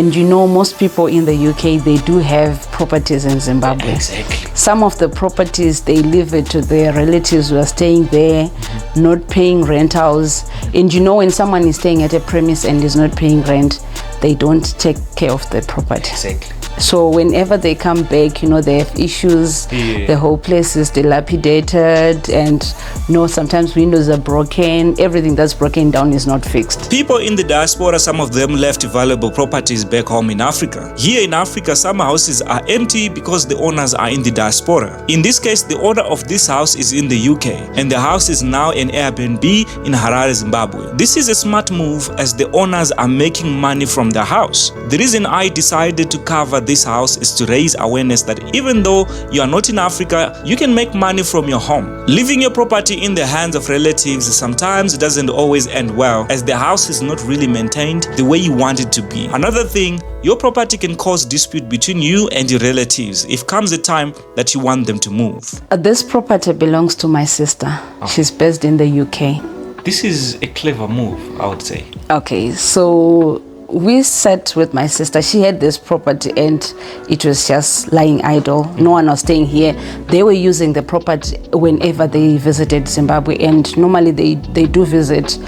And you know, most people in the UK, they do have properties in Zimbabwe. Exactly. Some of the properties, they leave it to their relatives who are staying there, not paying rentals. And you know, when someone is staying at a premise and is not paying rent, they don't take care of the property. Exactly. So whenever they come back, you know, they have issues. Yeah. The whole place is dilapidated, and you know, sometimes windows are broken. Everything that's broken down is not fixed. People in the diaspora, some of them left valuable properties back home in Africa. Here in Africa, some houses are empty because the owners are in the diaspora. In this case, the owner of this house is in the UK, and the house is now an Airbnb in Harare, Zimbabwe. This is a smart move as the owners are making money from the house. The reason I decided to cover this house is to raise awareness that even though you are not in Africa, you can make money from your home. Leaving your property in the hands of relatives sometimes doesn't always end well, as the house is not really maintained the way you want it to be. Another thing, your property can cause dispute between you and your relatives if comes a time that you want them to move. This property belongs to my sister. She's based in the UK. This is a clever move, I would say. Okay, so we sat with my sister. She had this property and it was just lying idle. No one was staying here. They were using the property whenever they visited Zimbabwe, and normally they do visit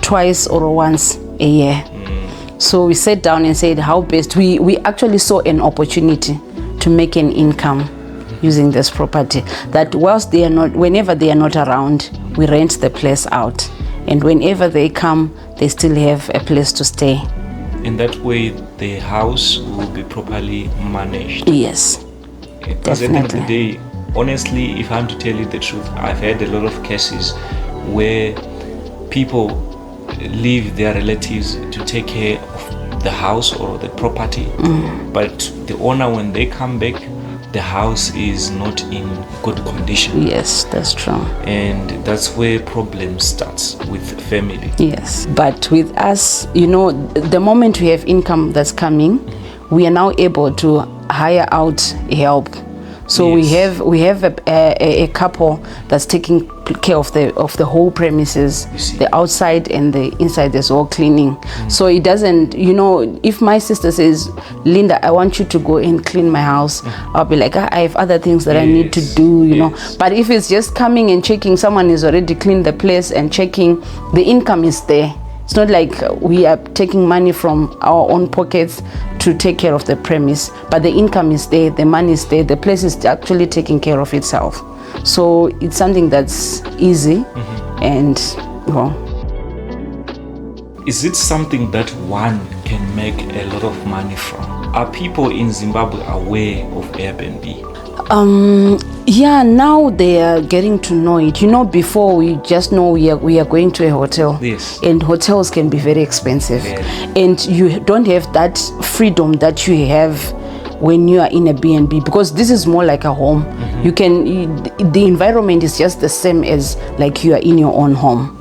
twice or once a year. So we sat down and said how best. We actually saw an opportunity to make an income using this property, that whilst they are not, whenever they are not around, we rent the place out, and whenever they come, they still have a place to stay. In that way, the house will be properly managed. Yes, Because at the end of the day, honestly, if I'm to tell you the truth, I've had a lot of cases where people leave their relatives to take care of the house or the property, but the owner, when they come back, the house is not in good condition. Yes, that's true. And that's where problem starts with family. Yes, but with us, you know, the moment we have income that's coming, we are now able to hire out help. So Yes. we have a couple that's taking care of the whole premises, the outside and the inside. There's all cleaning. So it doesn't, you know, if my sister says, Linda, I want you to go and clean my house, I'll be like, I have other things that I need to do, you know. But if it's just coming and checking, someone is already cleaned the place and checking, the income is there. It's not like we are taking money from our own pockets to take care of the premise, but the income is there, the money is there, the place is actually taking care of itself. So it's something that's easy and well. Is it something that one can make a lot of money from? Are people in Zimbabwe aware of Airbnb? Yeah, now they are getting to know it. You know, before we just know we are going to a hotel. Yes. And hotels can be very expensive. Very. And you don't have that freedom that you have when you are in a B&B, because this is more like a home. The environment is just the same as like you are in your own home.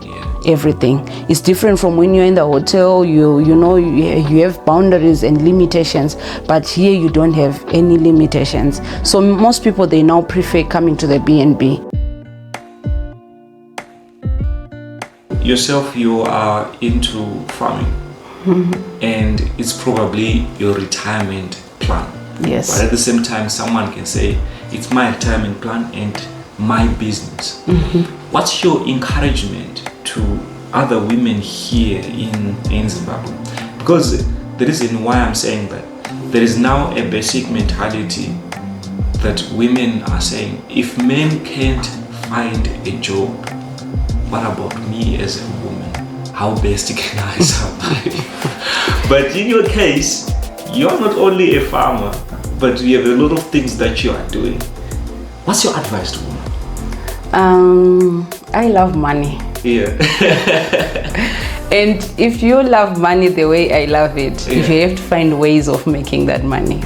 Everything is different from when you're in the hotel. You know you have boundaries and limitations, but here you don't have any limitations. So most people, they now prefer coming to the B&B. Yourself, you are into farming, and it's probably your retirement plan. Yes. But at the same time, someone can say it's my retirement plan and my business. What's your encouragement to other women here in Zimbabwe? Because the reason why I'm saying that, there is now a basic mentality that women are saying, if men can't find a job, what about me as a woman? How best can I survive? But in your case, you're not only a farmer, but you have a lot of things that you are doing. What's your advice to women? I love money. Yeah. And if you love money the way I love it, you have to find ways of making that money.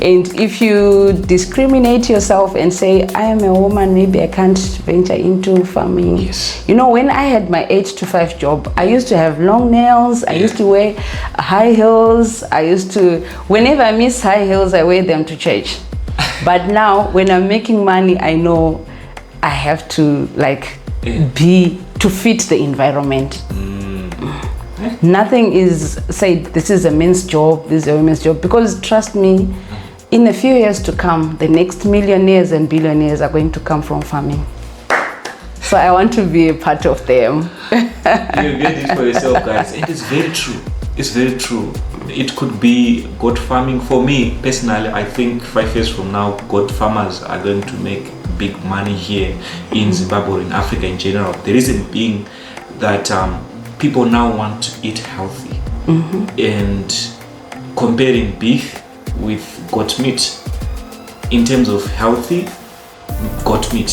And if you discriminate yourself and say, I am a woman, maybe I can't venture into farming. Yes. You know, when I had my 8 to 5 job, I used to have long nails, I used to wear high heels, whenever I miss high heels, I wear them to church. But now, when I'm making money, I know I have to to fit the environment. Nothing is said, this is a men's job, this is a women's job. Because trust me, in a few years to come, the next millionaires and billionaires are going to come from farming. So I want to be a part of them. You get it for yourself, guys. It is very true. It's very true. It could be goat farming. For me, personally, I think 5 years from now, goat farmers are going to make big money here in Zimbabwe or in Africa in general. The reason being that people now want to eat healthy. And comparing beef with goat meat, in terms of healthy, goat meat.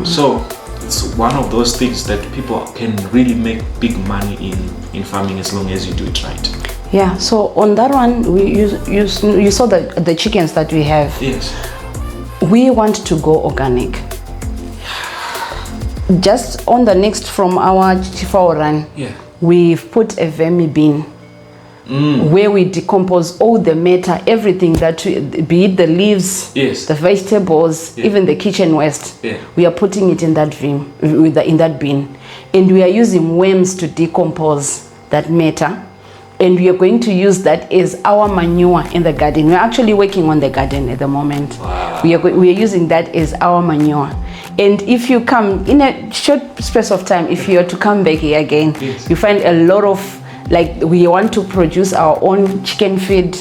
So it's one of those things that people can really make big money in farming as long as you do it right. Yeah, so on that one, you saw the chickens that we have. Yes. We want to go organic. Just on the next from our Chifao run, we've put a vermi bin where we decompose all the matter, everything that, be it the leaves, the vegetables, even the kitchen waste. We are putting it in that bin, and we are using worms to decompose that matter. And we are going to use that as our manure in the garden. We're actually working on the garden at the moment. Wow. We are using that as our manure. And if you come in a short space of time, if you are to come back here again, you find a lot of, like, we want to produce our own chicken feed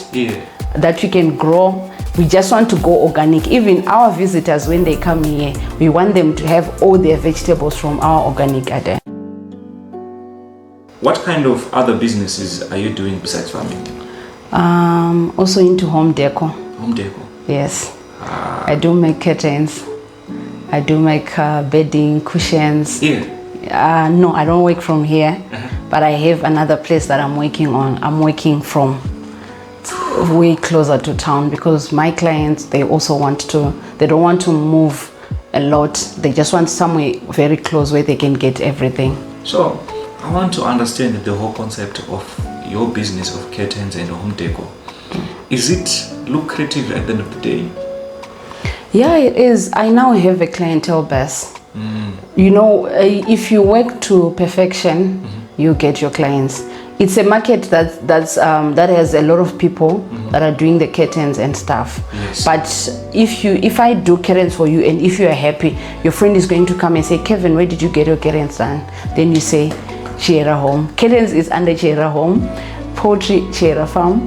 that we can grow. We just want to go organic. Even our visitors, when they come here, we want them to have all their vegetables from our organic garden. What kind of other businesses are you doing besides farming? Also into home decor. Home decor? Yes. I do make curtains. I do make bedding, cushions. No, I don't work from here, but I have another place that I'm working on. I'm working from way closer to town because my clients, they also want to, they don't want to move a lot. They just want somewhere very close where they can get everything. So, I want to understand the whole concept of your business of curtains and home decor. Is it lucrative at the end of the day? Yeah, it is. I now have a clientele base. You know, if you work to perfection, you get your clients. It's a market that has a lot of people that are doing the curtains and stuff. But if I do curtains for you and if you are happy, your friend is going to come and say, Kevin, where did you get your curtains done? Then you say, Chiera Home. Curtains is under Chiera Home, Poultry Chiera Farm,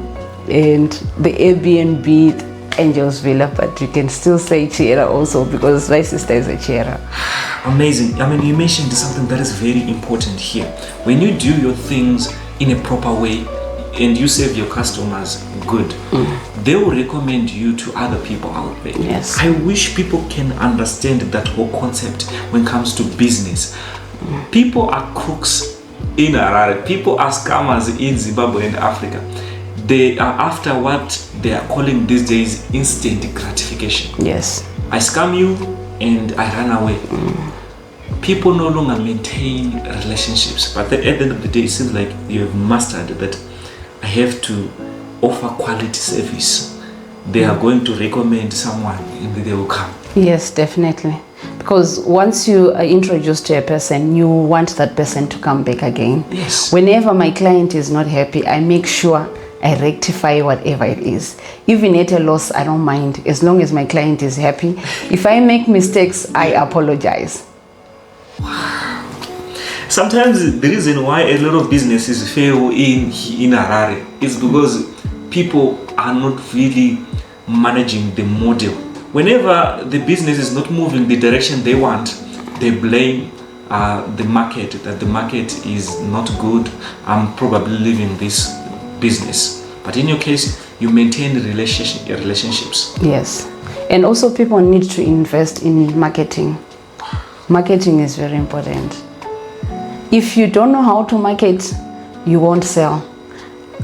and the Airbnb Angels Villa, but you can still say Chiera also because my sister is a Chiera. Amazing. I mean, you mentioned something that is very important here. When you do your things in a proper way and you serve your customers good, they will recommend you to other people out there. Yes. I wish people can understand that whole concept when it comes to business. People are crooks in Harare. People are scammers in Zimbabwe and Africa. They are after what they are calling these days instant gratification. Yes. I scam you and I run away. People no longer maintain relationships, but at the end of the day, it seems like you have mastered that I have to offer quality service. They are going to recommend someone and they will come. Yes, definitely. Because once you are introduced to a person, you want that person to come back again. Yes. Whenever my client is not happy, I make sure I rectify whatever it is. Even at a loss, I don't mind, as long as my client is happy. If I make mistakes, I apologize. Wow. Sometimes the reason why a lot of businesses fail in Harare is because people are not really managing the model. Whenever the business is not moving the direction they want, they blame the market, that the market is not good. I'm probably leaving this business. But in your case, you maintain relationships. Yes. And also people need to invest in marketing. Marketing is very important. If you don't know how to market, you won't sell.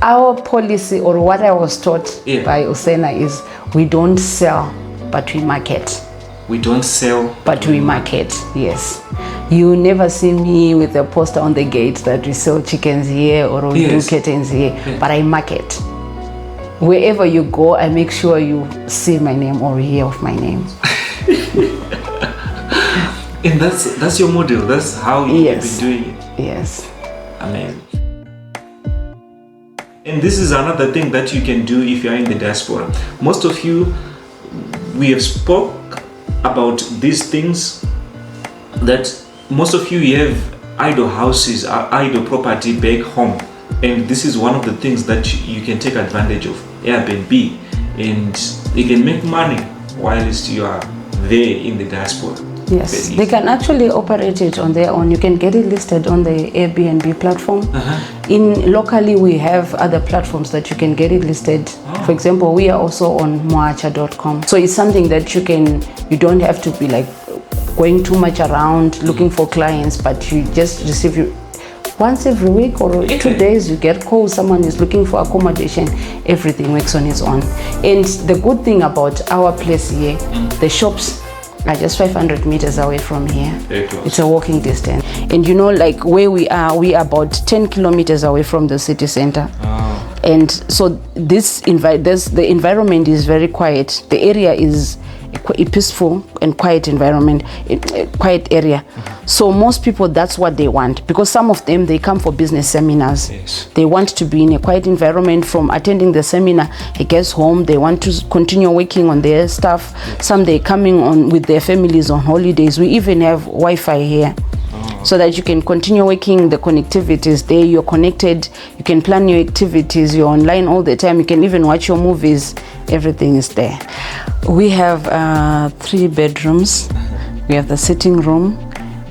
Our policy, or what I was taught by Usena, is we don't sell, but we market. We don't sell, but we market. Yes. You never see me with a poster on the gate that we sell chickens here or we do curtains here, but I market. Wherever you go, I make sure you see my name or hear of my name. And that's your model. That's how you've been doing it. Yes. Amazing. And this is another thing that you can do if you are in the diaspora. Most of you, we have spoke about these things, that most of you have idle houses, idle property back home, and this is one of the things that you can take advantage of, Airbnb, and you can make money whilst you are there in the diaspora. Yes, they can actually operate it on their own. You can get it listed on the Airbnb platform. Locally, we have other platforms that you can get it listed. For example, we are also on moacha.com. So it's something that you don't have to be like going too much around looking for clients, but you just receive once every week or 2 days, you get calls, someone is looking for accommodation, everything works on its own. And the good thing about our place here, the shops are just 500 meters away from here. Very close. It's a walking distance. And you know, like where we are about 10 kilometers away from the city center. And so the environment is very quiet. The area is a peaceful and quiet environment, a quiet area. So most people, that's what they want, because some of them, they come for business seminars. Yes. They want to be in a quiet environment. From attending the seminar, he gets home, they want to continue working on their stuff. Some they coming on with their families on holidays. We even have Wi-Fi here. So that you can continue working. The connectivity is there, you're connected, you can plan your activities, you're online all the time, you can even watch your movies, everything is there. We have 3 bedrooms. We have the sitting room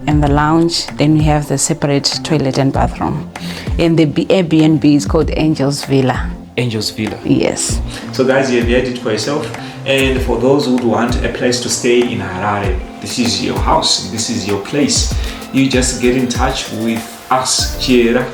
and the lounge, then we have the separate toilet and bathroom. And the Airbnb is called Angel's Villa. Angel's Villa. Yes. So guys, you have heard it for yourself. And for those who want a place to stay in Harare, this is your house, this is your place. You just get in touch with us here